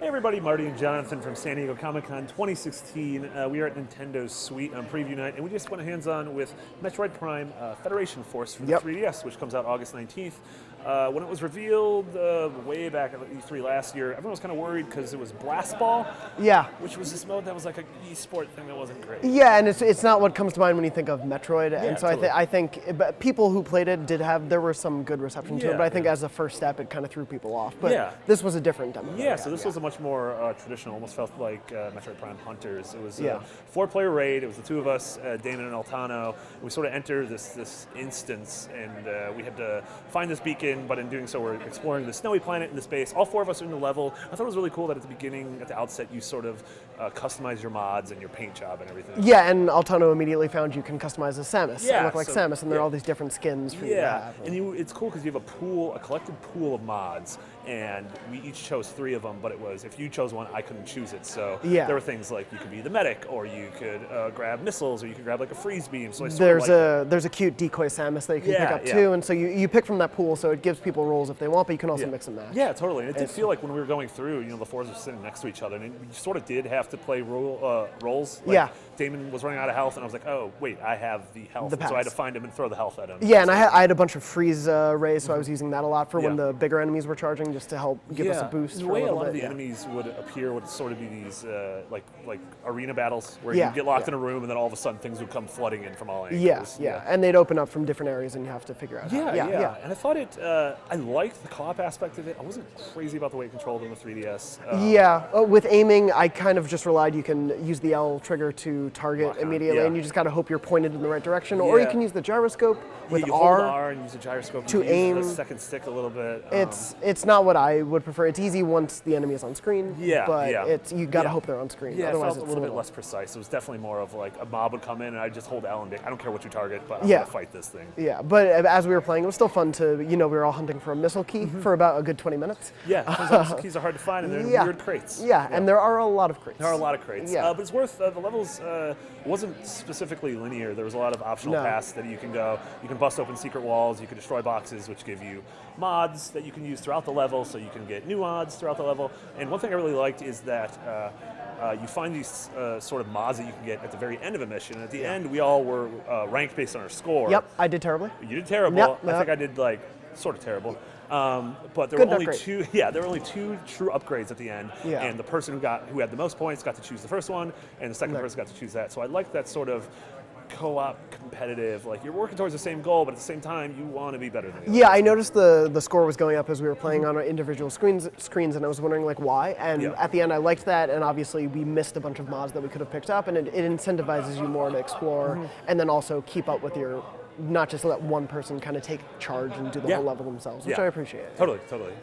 Hey everybody, Marty and Jonathan from San Diego Comic-Con 2016. We are at Nintendo's suite on preview night, and we just went hands-on with Metroid Prime Federation Force for the 3DS, which comes out August 19th. When it was revealed way back at E3 last year, everyone was kind of worried because it was Blast Ball, which was this mode that was like an e-sport thing that wasn't great. Yeah, and it's not what comes to mind when you think of Metroid, and so totally. I think people who played it there were some good reception to it, but I think as a first step it kind of threw people off. But this was a different demo. So this was a much more traditional, almost felt like Metroid Prime Hunters. It was a 4-player raid. It was the two of us, Damon and Altano. We sort of enter this instance, and we had to find this beacon, but in doing so we're exploring the snowy planet in the space. All 4 of us are in the level. I thought it was really cool that at the beginning, at the outset, you sort of customize your mods and your paint job and everything. Yeah, and Altano immediately found you can customize as Samus. Yeah, it looked like Samus, and there are all these different skins for you to have. And it's cool because you have a collected pool of mods, and we each chose 3 of them, but it was, if you chose one, I couldn't choose it. So there were things like you could be the medic, or you could grab missiles, or you could grab like a freeze beam. So there's a cute decoy Samus that you can pick up too, and so you pick from that pool, so it gives people roles if they want, but you can also mix and match. Yeah, totally. And it did feel like when we were going through, the 4s were sitting next to each other, and you sort of did have to play roles. Like Damon was running out of health, and I was like, oh, wait, I have the health. So I had to find him and throw the health at him. Yeah, and I had a bunch of freeze rays, so I was using that a lot for when the bigger enemies were charging, just to help give us a boost. The way a lot of the enemies would appear would sort of be these like arena battles where you get locked in a room, and then all of a sudden things would come flooding in from all angles. And they'd open up from different areas, and you have to figure out. And I thought I liked the co-op aspect of it. I wasn't crazy about the way it controlled in the 3DS. With aiming, I kind of just relied you can use the L trigger to target immediately, and you just got to hope you're pointed in the right direction, or you can use the gyroscope with you R. Hold R and use the gyroscope to aim. Use the second stick a little bit. It's not what I would prefer. It's easy once the enemy is on screen, but you got to hope they're on screen. Yeah, otherwise it felt a little bit less precise. It was definitely more of like a mob would come in, and I'd just hold L and be like, I don't care what you target, but I'm going to fight this thing. Yeah, but as we were playing, it was still fun to, we were all hunting for a missile key for about a good 20 minutes. Yeah, those missile keys are hard to find, and they're in weird crates. Yeah, and there are a lot of crates. There are a lot of crates. But it's worth, the levels wasn't specifically linear. There was a lot of optional paths that you can go. You can bust open secret walls, you can destroy boxes, which give you mods that you can use throughout the level, so you can get new mods throughout the level. And one thing I really liked is that you find these sort of mods that you can get at the very end of a mission. And at the end, we all were ranked based on our score. Yep, I did terribly. You did terrible. Yep. I think I did sort of terrible. But there were only 2. Yeah, there were only 2 true upgrades at the end, and the person who had the most points got to choose the first one, and the second person got to choose that. So I like that sort of co-op competitive, like you're working towards the same goal, but at the same time you want to be better than the others. I noticed the score was going up as we were playing on our individual screens, and I was wondering why. And at the end, I liked that, and obviously we missed a bunch of mods that we could have picked up, and it incentivizes you more to explore, and then also keep up with your. Not just let one person kind of take charge and do the whole level themselves, which I appreciate. Totally.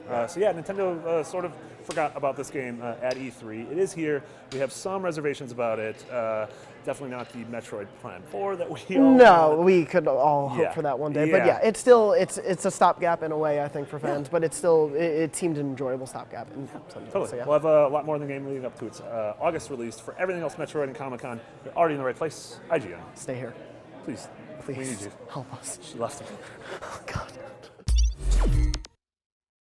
Nintendo sort of forgot about this game at E3. It is here. We have some reservations about it. Definitely not the Metroid Prime 4 that we all want. We could all hope for that one day. But it's still it's a stopgap in a way, I think, for fans. But it's still it seemed an enjoyable stopgap in some sense. Totally. We'll have a lot more than the game leading up to its August release. For everything else Metroid and Comic-Con, you're already in the right place. IGN. Stay here. Please. We need you. Help us. She left me. Oh, God.